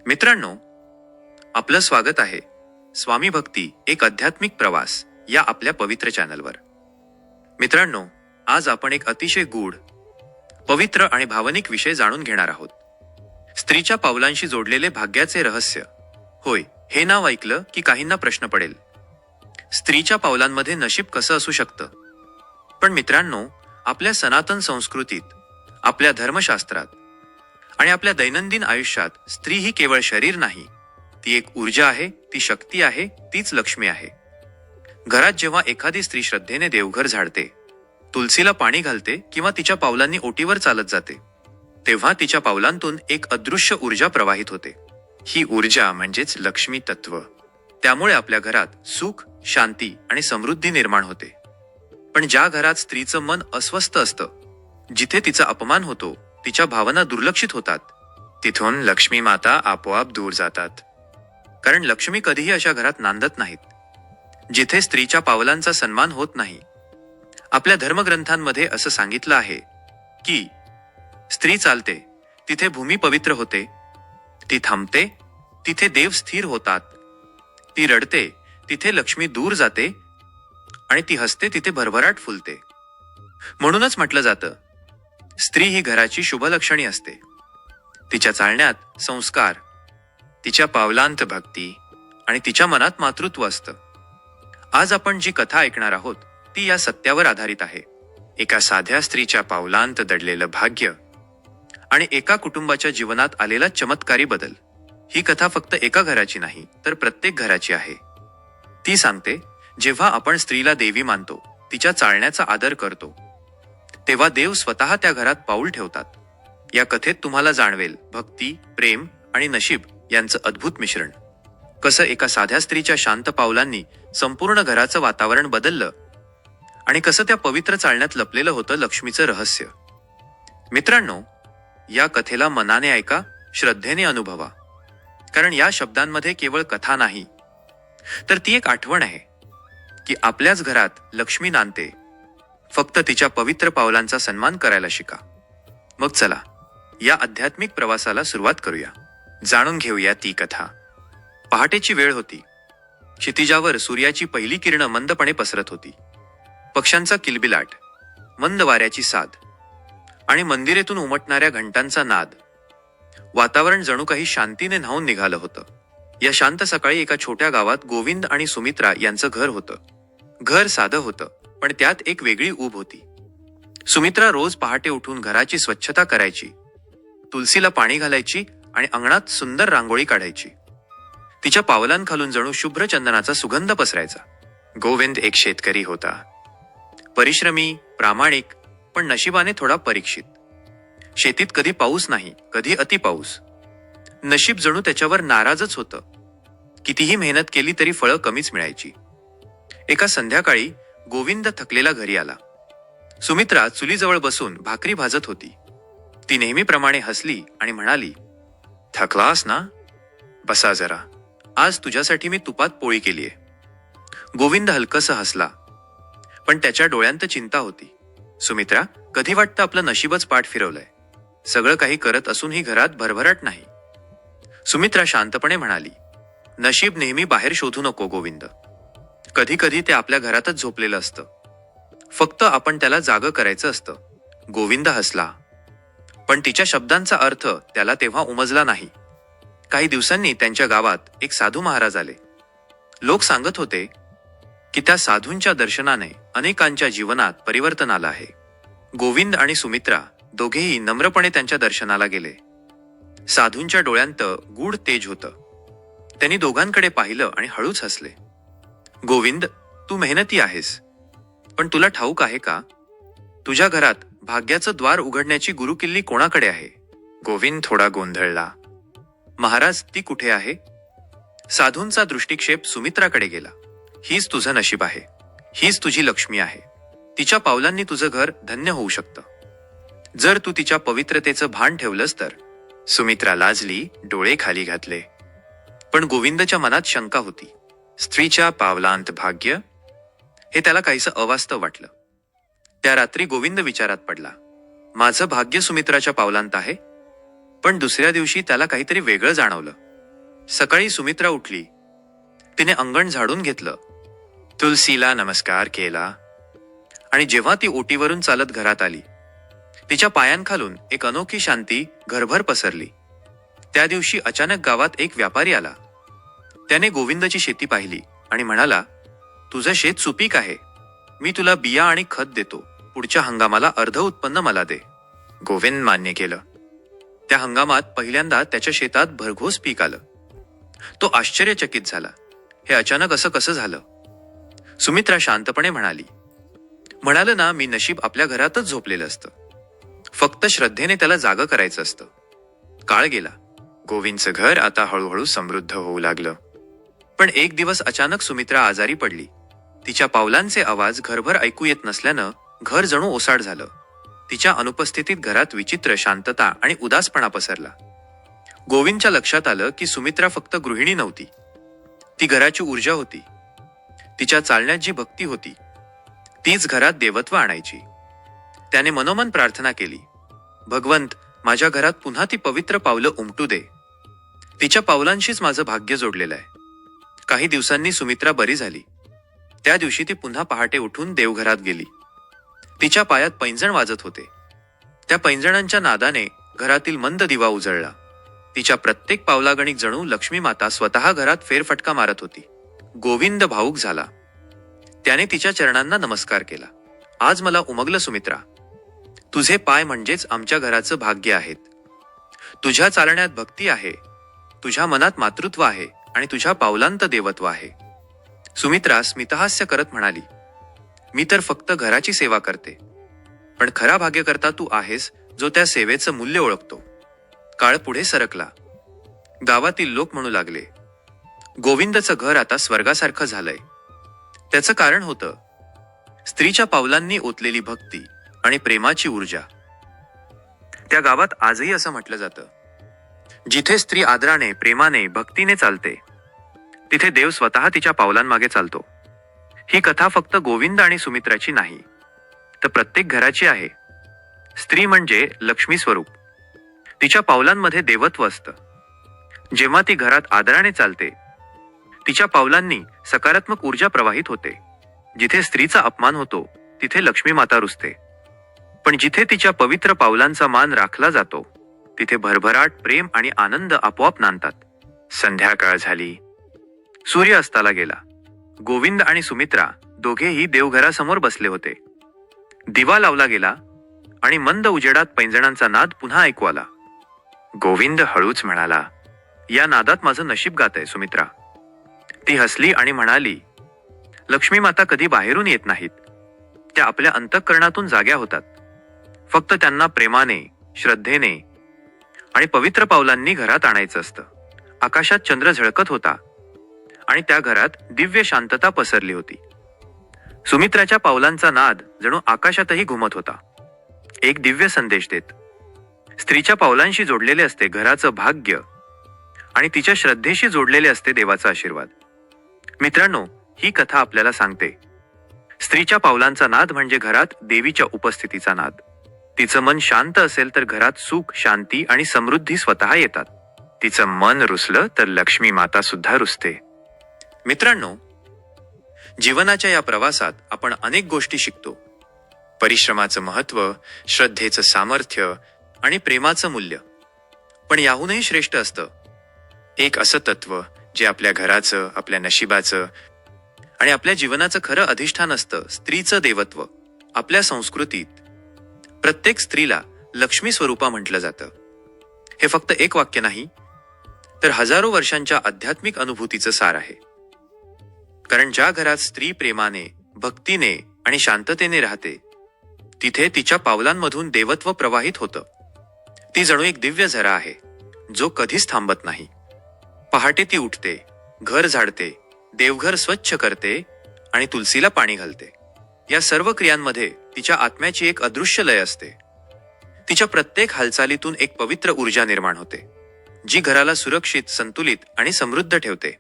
मित्रांनो, आपलं स्वागत आहे स्वामी भक्ती एक आध्यात्मिक प्रवास या आपल्या पवित्र चॅनलवर. मित्रांनो, आज आपण एक अतिशय गूढ, पवित्र आणि भावनिक विषय जाणून घेणार आहोत. स्त्रीच्या पावलांशी जोडलेले भाग्याचे रहस्य. होय, हे नाव ऐकलं की काहींना प्रश्न पडेल, स्त्रीच्या पावलांमध्ये नशीब कसं असू शकतं? पण मित्रांनो, आपल्या सनातन संस्कृतीत, आपल्या धर्मशास्त्रात आणि आपल्या दैनंदिन आयुष्यात स्त्री ही केवळ शरीर नाही, ती एक ऊर्जा आहे, ती शक्ती आहे, तीच लक्ष्मी आहे. घरात जेव्हा एखादी स्त्री श्रद्धेने देवघर झाडते, तुलसीला पाणी घालते किंवा तिच्या पावलांनी ओटीवर चालत जाते, तेव्हा तिच्या पावलांतून एक अदृश्य ऊर्जा प्रवाहित होते. ही ऊर्जा म्हणजेच लक्ष्मी तत्व. त्यामुळे आपल्या घरात सुख, शांती आणि समृद्धी निर्माण होते. पण ज्या घरात स्त्रीचं मन अस्वस्थ असतं, जिथे तिचा अपमान होतो, तिच्या भावना दुर्लक्षित होतात, तिथून लक्ष्मी माता आपोआप दूर जातात. कारण लक्ष्मी कधीही अशा घरात नांदत नाहीत, जिथे स्त्रीच्या पावलांचा सन्मान होत नाही. आपल्या धर्मग्रंथांमध्ये असं सांगितलं आहे की स्त्री चालते तिथे भूमी पवित्र होते, ती थांबते तिथे देव स्थिर होतात, ती रडते तिथे लक्ष्मी दूर जाते आणि ती हसते तिथे भरभराट फुलते. म्हणूनच म्हटलं जातं, स्त्री ही घराची शुभलक्षणी असते. तिच्या चालण्यात संस्कार, तिच्या पावलांत भक्ती आणि तिच्या मनात मातृत्व असतं. आज आपण जी कथा ऐकणार आहोत ती या सत्यावर आधारित आहे. एका साध्या स्त्रीच्या पावलांत दडलेलं भाग्य आणि एका कुटुंबाच्या जीवनात आलेला चमत्कारी बदल. ही कथा फक्त एका घराची नाही, तर प्रत्येक घराची आहे. ती सांगते, जेव्हा आपण स्त्रीला देवी मानतो, तिच्या चालण्याचा आदर करतो, तेव्हा देव स्वतः त्या घरात पाऊल ठेवतात. या कथेत तुम्हाला जाणवेल भक्ती, प्रेम आणि नशीब यांचं अद्भुत मिश्रण. कसं एका साध्या स्त्रीच्या शांत पावलांनी संपूर्ण घराचं वातावरण बदललं आणि कसं त्या पवित्र चालण्यात लपलेलं होतं लक्ष्मीचं रहस्य. मित्रांनो, या कथेला मनाने ऐका, श्रद्धेने अनुभवा. कारण या शब्दांमध्ये केवळ कथा नाही, तर ती एक आठवण आहे की आपल्याच घरात लक्ष्मी नांदते. फक्त तिच्या पवित्र पावलांचा सन्मान करायला शिका. मग चला, या आध्यात्मिक प्रवासाला सुरुवात करूया. जाणून घेऊया ती कथा. पहाटेची वेळ होती. क्षितिजावर सूर्याची पहिली किरणं मंदपणे पसरत होती. पक्ष्यांचा किलबिलाट, मंद वाऱ्याची साद आणि मंदिरेतून उमटणाऱ्या घंटांचा नाद. वातावरण जणू काही शांतीने न्हावून निघालं होतं. या शांत सकाळी एका छोट्या गावात गोविंद आणि सुमित्रा यांचं घर होतं. घर साधं होतं, पण त्यात एक वेगळी ऊब होती. सुमित्रा रोज पहाटे उठून घराची स्वच्छता करायची, तुलसीला पाणी घालायची आणि अंगणात सुंदर रांगोळी काढायची. तिच्या पावलांखालून जणू शुभ्र चंदनाचा सुगंध पसरायचा. गोविंद एक शेतकरी होता. परिश्रमी, प्रामाणिक, पण नशिबाने थोडा परीक्षित. शेतीत कधी पाऊस नाही, कधी अतिपाऊस. नशीब जणू त्याच्यावर नाराजच होतं. कितीही मेहनत केली तरी फळं कमीच मिळायची. एका संध्याकाळी गोविंद थकलेला घरी आला. सुमित्रा चुलीजवळ बसून भाकरी भाजत होती. ती नेहमीप्रमाणे हसली आणि म्हणाली, थकलास ना? बसा जरा, आज तुझ्यासाठी मी तुपात पोळी केलीये. गोविंद हलकसं हसला, पण त्याच्या डोळ्यांत चिंता होती. सुमित्रा, कधी वाटतं आपलं नशीबच पाठ फिरवलंय? सगळं काही करत असूनही घरात भरभराट नाही. सुमित्रा शांतपणे म्हणाली, नशीब नेहमी बाहेर शोधू नको गोविंद. कधी कधी ते आपल्या घरातच झोपलेलं असतं. फक्त आपण त्याला जागं करायचं असतं. गोविंद हसला, पण तिच्या शब्दांचा अर्थ त्याला तेव्हा उमजला नाही. काही दिवसांनी त्यांच्या गावात एक साधू महाराज आले. लोक सांगत होते की त्या साधूंच्या दर्शनाने अनेकांच्या जीवनात परिवर्तन आलं आहे. गोविंद आणि सुमित्रा दोघेही नम्रपणे त्यांच्या दर्शनाला गेले. साधूंच्या डोळ्यांत गूढ तेज होतं. त्यांनी दोघांकडे पाहिलं आणि हळूच हसले. गोविंद, तू मेहनती आहेस, पण तुला ठाऊक आहे का, तुझ्या घरात भाग्याचं द्वार उघडण्याची गुरुकिल्ली कोणाकडे आहे? गोविंद थोडा गोंधळला. महाराज, ती कुठे आहे? साधूंचा दृष्टिक्षेप सुमित्राकडे गेला. हीच तुझं नशीब आहे, हीच तुझी लक्ष्मी आहे. तिच्या पावलांनी तुझं घर धन्य होऊ शकतं, जर तू तिच्या पवित्रतेचं भान ठेवलंस तर. सुमित्रा लाजली, डोळे खाली घातले. पण गोविंदच्या मनात शंका होती. स्त्रीच्या पावलांत भाग्य, हे त्याला काहीसं अवास्तव वाटलं. त्या रात्री गोविंद विचारात पडला. माझं भाग्य सुमित्राच्या पावलांत आहे, पण दुसऱ्या दिवशी त्याला काहीतरी वेगळं जाणवलं. सकाळी सुमित्रा उठली. तिने अंगण झाडून घेतलं, तुलसीला नमस्कार केला आणि जेव्हा ती ओटीवरून चालत घरात आली, तिच्या पायांखालून एक अनोखी शांती घरभर पसरली. त्या दिवशी अचानक गावात एक व्यापारी आला. त्याने गोविंदची शेती पाहिली आणि म्हणाला, तुझं शेत सुपीक आहे. मी तुला बिया आणि खत देतो. पुढच्या हंगामाला अर्ध उत्पन्न मला दे. गोविंद मान्य केलं. त्या हंगामात पहिल्यांदा त्याच्या शेतात भरघोस पीक आलं. तो आश्चर्यचकित झाला. हे अचानक असं कसं झालं? सुमित्रा शांतपणे म्हणालं ना, मी नशीब आपल्या घरातच झोपलेलं असतं. फक्त श्रद्धेने त्याला जागं करायचं असतं. काळ गेला. गोविंदचं घर आता हळूहळू समृद्ध होऊ लागलं. पण एक दिवस अचानक सुमित्रा आजारी पडली. तिच्या पावलांचे आवाज घरभर ऐकू येत नसल्यानं घर जणू ओसाड झालं. तिच्या अनुपस्थितीत घरात विचित्र शांतता आणि उदासपणा पसरला. गोविंदच्या लक्षात आलं की सुमित्रा फक्त गृहिणी नव्हती. ती घराची ऊर्जा होती. तिच्या चालण्यात जी भक्ती होती तीच घरात देवत्व आणायची. त्याने मनोमन प्रार्थना केली, भगवंत, माझ्या घरात पुन्हा ती पवित्र पावलं उमटू दे. तिच्या पावलांशीच माझं भाग्य जोडलेलं आहे. काही दिवसांनी सुमित्रा बरी झाली. त्या दिवशी ती पुन्हा पहाटे उठून देवघरात गेली. तिच्या पायात पैंजण वाजत होते. त्या पैंजणांच्या नादाने घरातील मंद दिवा उजळला. तिच्या प्रत्येक पावलागणिक जणू लक्ष्मी माता स्वतः घरात फेरफटका मारत होती. गोविंद भावुक झाला. त्याने तिच्या चरणांना नमस्कार केला. आज मला उमगलं सुमित्रा. तुझे पाय म्हणजेच आमच्या घराचं भाग्य आहेत. तुझ्या चालण्यात भक्ती आहे, तुझ्या मनात मातृत्व आहे आणि तुझ्या पावलांत देवत्व आहे. सुमित्रा स्मितहास्य करत म्हणाली, मी तर फक्त घराची सेवा करते, पण खरा भाग्यकर्ता तू आहेस, जो त्या सेवेचं मूल्य ओळखतो. काळ पुढे सरकला. गावातील लोक म्हणू लागले, गोविंदचं घर आता स्वर्गासारखं झालंय. त्याचं कारण होतं स्त्रीच्या पावलांनी ओतलेली भक्ती आणि प्रेमाची ऊर्जा. त्या गावात आजही असं म्हटलं जातं, जिथे स्त्री आदराने, प्रेमाने, भक्तीने चालते, तिथे देव स्वतः तिच्या पावलांमागे चालतो. ही कथा फक्त गोविंद आणि सुमित्राची नाही, तर प्रत्येक घराची आहे. स्त्री म्हणजे लक्ष्मी स्वरूप. तिच्या पावलांमध्ये देवत्व असतं. जेव्हा ती घरात आदराने चालते, तिच्या पावलांनी सकारात्मक ऊर्जा प्रवाहित होते. जिथे स्त्रीचा अपमान होतो, तिथे लक्ष्मी माता रुसते. पण जिथे तिच्या पवित्र पावलांचा मान राखला जातो, तिथे भरभराट, प्रेम आणि आनंद आपोआप नांदतात. संध्याकाळ झाली. सूर्य अस्ताला गेला. गोविंद आणि सुमित्रा दोघेही देवघरासमोर बसले होते. दिवा लावला गेला आणि मंद उजेडात पैंजणांचा नाद पुन्हा ऐकू आला. गोविंद हळूच म्हणाला, या नादात माझं नशीब गातंय सुमित्रा. ती हसली आणि म्हणाली, लक्ष्मी माता कधी बाहेरून येत नाहीत. त्या आपल्या अंतःकरणातून जाग्या होतात. फक्त त्यांना प्रेमाने, श्रद्धेने आणि पवित्र पावलांनी घरात आणायचं असतं. आकाशात चंद्र झळकत होता आणि त्या घरात दिव्य शांतता पसरली होती. सुमित्राच्या पावलांचा नाद जणू आकाशातही घुमत होता, एक दिव्य संदेश देत. स्त्रीच्या पावलांशी जोडलेले असते घराचं भाग्य आणि तिच्या श्रद्धेशी जोडलेले असते देवाचा आशीर्वाद. मित्रांनो, ही कथा आपल्याला सांगते, स्त्रीच्या पावलांचा नाद म्हणजे घरात देवीच्या उपस्थितीचा नाद. तिचं मन शांत असेल तर घरात सुख, शांती आणि समृद्धी स्वतः येतात. तिचं मन रुसलं तर लक्ष्मी माता सुद्धा रुसते. मित्रांनो, जीवनाच्या या प्रवासात आपण अनेक गोष्टी शिकतो. परिश्रमाचं महत्त्व, श्रद्धेचं सामर्थ्य आणि प्रेमाचं मूल्य. पण याहूनही श्रेष्ठ असतं एक असं तत्व जे आपल्या घराचं, आपल्या नशिबाचं आणि आपल्या जीवनाचं खरं अधिष्ठान असतं, स्त्रीचं देवत्व. आपल्या संस्कृतीत प्रत्येक स्त्रीला लक्ष्मी स्वरूपा म्हटलं जातं. हे फक्त एक वाक्य नाही, तर हजारो वर्षांच्या आध्यात्मिक अनुभूतीचं सार आहे. कारण ज्या घरात स्त्री प्रेमाने, भक्तीने आणि शांततेने राहते, तिथे तिच्या पावलांमधून देवत्व प्रवाहित होतं. ती जणू एक दिव्य झरा आहे, जो कधीच थांबत नाही. पहाटे ती उठते, घर झाडते, देवघर स्वच्छ करते आणि तुलसीला पाणी घालते. या सर्व क्रियांमध्ये तिच्या आत्म्याची एक अदृश्य लय असते. तिच्या प्रत्येक हालचालीतून एक पवित्र ऊर्जा निर्माण होते, जी घराला सुरक्षित, संतुलित आणि समृद्ध ठेवते.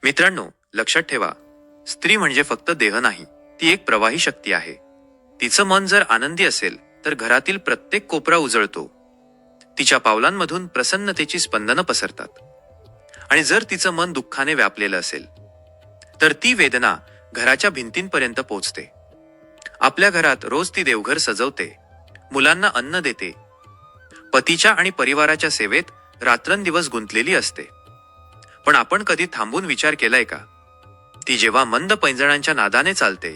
मित्रांनो, लक्षात ठेवा, स्त्री म्हणजे फक्त देह नाही, ती एक प्रवाही शक्ती आहे. तिचं मन जर आनंदी असेल तर घरातील प्रत्येक कोपरा उजळतो. तिच्या पावलांमधून प्रसन्नतेची स्पंदनं पसरतात आणि जर तिचं मन दुःखाने व्यापलेलं असेल तर ती वेदना घराच्या भिंतींपर्यंत पोहोचते. आपल्या घरात रोज ती देवघर सजवते, मुलांना अन्न देते, पतीच्या आणि परिवाराच्या सेवेत रात्रंदिवस गुंतलेली असते. पण आपण कधी थांबून विचार केलाय का? ती जेव्हा मंद पैंजणांच्या नादाने चालते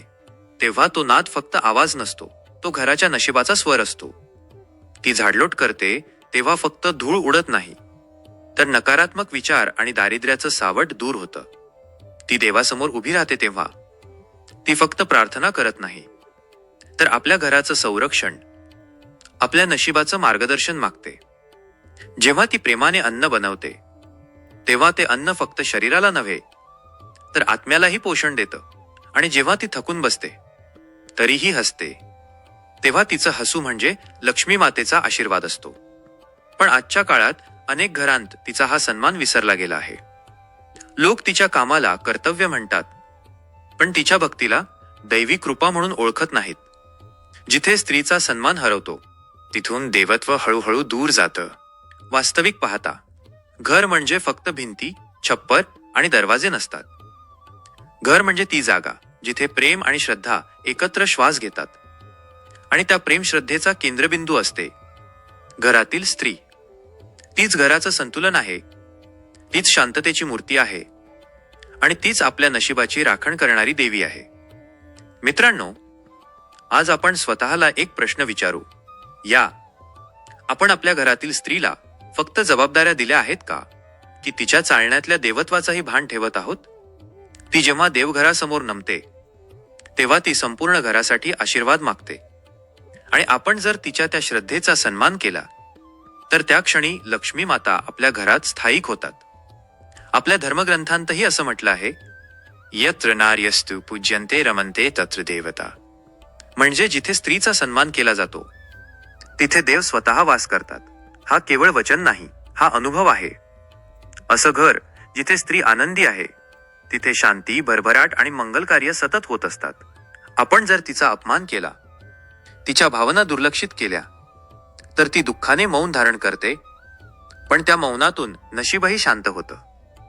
तेव्हा तो नाद फक्त आवाज नसतो, तो घराच्या नशिबाचा स्वर असतो. ती झाडलोट करते तेव्हा फक्त धूळ उडत नाही, तर नकारात्मक विचार आणि दारिद्र्याचं सावट दूर होतं. ती देवासमोर उभी राहते तेव्हा ती फक्त प्रार्थना करत नाही, तर आपल्या घराचं संरक्षण, आपल्या नशिबाचं मार्गदर्शन मागते. जेव्हा ती प्रेमाने अन्न बनवते तेव्हा ते अन्न फक्त शरीराला नव्हे तर आत्म्यालाही पोषण देतं. आणि जेव्हा ती थकून बसते तरीही हसते, तेव्हा तिचं हसू म्हणजे लक्ष्मी मातेचा आशीर्वाद असतो. पण आजच्या काळात अनेक घरांत तिचा हा सन्मान विसरला गेला आहे. लोक तिच्या कामाला कर्तव्य म्हणतात, पण तिच्या भक्तीला दैवी कृपा म्हणून ओळखत नाहीत. जिथे स्त्रीचा सन्मान हरवतो तिथून देवत्व हळूहळू दूर जातं. वास्तविक पाहता घर म्हणजे फक्त भिंती, छप्पर आणि दरवाजे नसतात. घर म्हणजे ती जागा जिथे प्रेम आणि श्रद्धा एकत्र श्वास घेतात. आणि त्या प्रेम श्रद्धेचा केंद्रबिंदू असते घरातील स्त्री. तीच घराचं संतुलन आहे, तीच शांततेची मूर्ती आहे आणि तीच आपल्या नशिबाची राखण करणारी देवी आहे. मित्रांनो, आज आपण स्वतःला एक प्रश्न विचारू या, आपण आपल्या घरातील स्त्रीला फक्त जबाबदाऱ्या दिल्या आहेत का, की तिच्या चालण्यातल्या देवत्वाचाही भान ठेवत आहोत? ती जेव्हा देवघरासमोर नमते तेव्हा ती संपूर्ण घरासाठी आशीर्वाद मागते. आणि आपण जर तिच्या त्या श्रद्धेचा सन्मान केला तर त्या क्षणी लक्ष्मी माता आपल्या घरात स्थायिक होतात. आपल्या धर्मग्रंथांतही असं म्हटलं आहे, यत्र नार्यस्तु पूज्यन्ते रमन्ते तत्र देवता. म्हणजे जिथे स्त्रीचा सन्मान केला जातो तिथे देव स्वतः वास करतात. हा केवळ वचन नाही, हा अनुभव आहे. असं घर जिथे स्त्री आनंदी आहे तिथे शांती, भरभराट आणि मंगल कार्य सतत होत असतात. आपण जर तिचा अपमान केला, तिच्या भावना दुर्लक्षित केल्या तर ती दुःखाने मौन धारण करते, पण त्या मौनातून नशीबही शांत होतं.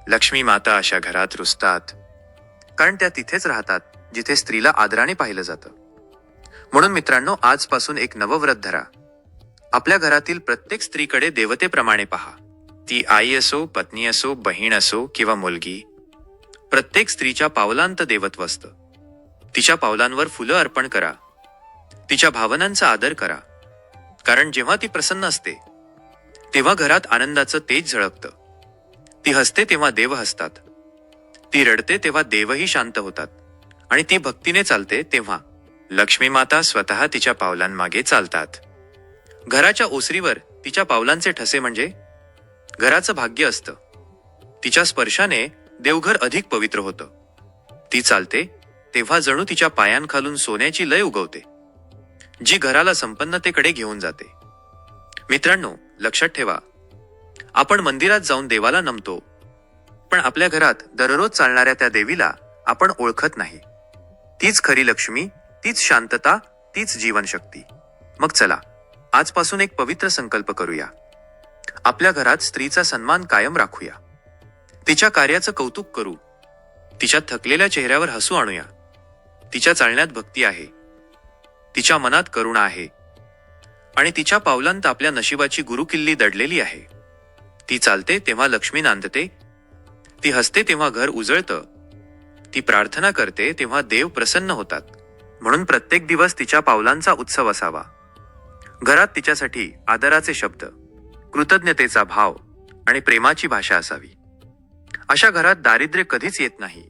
लक्ष्मी माता अशा घरात रुजतात कारण त्या तिथेच राहतात जिथे स्त्रीला आदराने पाहिलं जातं. म्हणून मित्रांनो, आजपासून एक नवव्रत धरा. आपल्या घरातील प्रत्येक स्त्रीकडे देवतेप्रमाणे पहा. ती आई असो, पत्नी असो, बहीण असो किंवा मुलगी, प्रत्येक स्त्रीच्या पावलांत देवत्व असतं. तिच्या पावलांवर फुलं अर्पण करा, तिच्या भावनांचा आदर करा, कारण जेव्हा ती प्रसन्न असते तेव्हा घरात आनंदाचं तेज झळकतं. ती हसते तेव्हा देव हसतात, ती रडते तेव्हा देवही शांत होतात, आणि ती भक्तीने चालते तेव्हा लक्ष्मी माता स्वतः तिच्या पावलांमागे चालतात. घराच्या ओसरीवर तिच्या पावलांचे ठसे म्हणजे घराचं भाग्य असतं. तिच्या स्पर्शाने देवघर अधिक पवित्र होतं. ती चालते तेव्हा जणू तिच्या पायांखालून सोन्याची लय उगवते, जी घराला संपन्नतेकडे घेऊन जाते. मित्रांनो, लक्षात ठेवा, आपण मंदिरात जाऊन देवाला नमतो, पण आपल्या घरात दररोज चालणाऱ्या त्या देवीला आपण ओळखत नाही. तीच खरी लक्ष्मी, तीच शांतता, तीच जीवनशक्ती. मग चला, आजपासून एक पवित्र संकल्प करूया. आपल्या घरात स्त्रीचा सन्मान कायम राखूया. तिच्या कार्याचं कौतुक करू, तिच्या थकलेल्या चेहऱ्यावर हसू आणूया. तिच्या चालण्यात भक्ती आहे, तिच्या मनात करुणा आहे, आणि तिच्या पावलांत आपल्या नशिबाची गुरुकिल्ली दडलेली आहे. ती चालते तेव्हा लक्ष्मी नांदते, ती हसते तेव्हा घर उजळतं, ती प्रार्थना करते तेव्हा देव प्रसन्न होतात. म्हणून प्रत्येक दिवस तिच्या पावलांचा उत्सव असावा. घरात तिच्यासाठी आदराचे शब्द, कृतज्ञतेचा भाव आणि प्रेमाची भाषा असावी. अशा घरात दारिद्र्य कधीच येत नाही,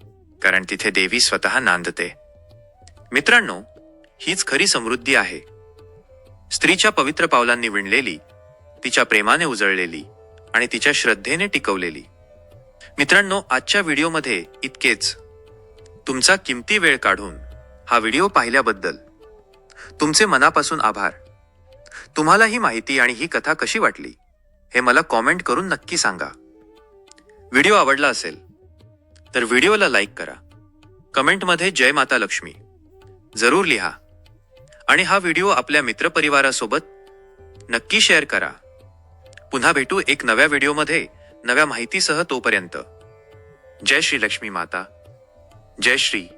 कारण तिथे देवी स्वतः नांदते. मित्रांनो, हीच खरी समृद्धी आहे. स्त्रीच्या पवित्र पावलांनी विणलेली, तिच्या प्रेमाने उजळलेली आणि तिच्या श्रद्धेने टिकवलेली. मित्रांनो, आजच्या व्हिडिओमध्ये इतकेच. तुमचा किमती वेळ काढून हा व्हिडिओ पाहिल्याबद्दल तुमचे मनापासून आभार. तुम्हाला ही माहिती आणि ही कथा कशी वाटली हे मला कॉमेंट करून नक्की सांगा. व्हिडिओ आवडला असेल तर व्हिडिओला लाईक करा, कमेंटमध्ये जय माता लक्ष्मी जरूर लिहा, आणि हा व्हिडिओ आपल्या मित्रपरिवारासोबत नक्की शेअर करा. पुन्हा भेटू एक नव्या व्हिडिओमध्ये नव्या माहितीसह तोपर्यंत जय श्री लक्ष्मी माता, जय श्री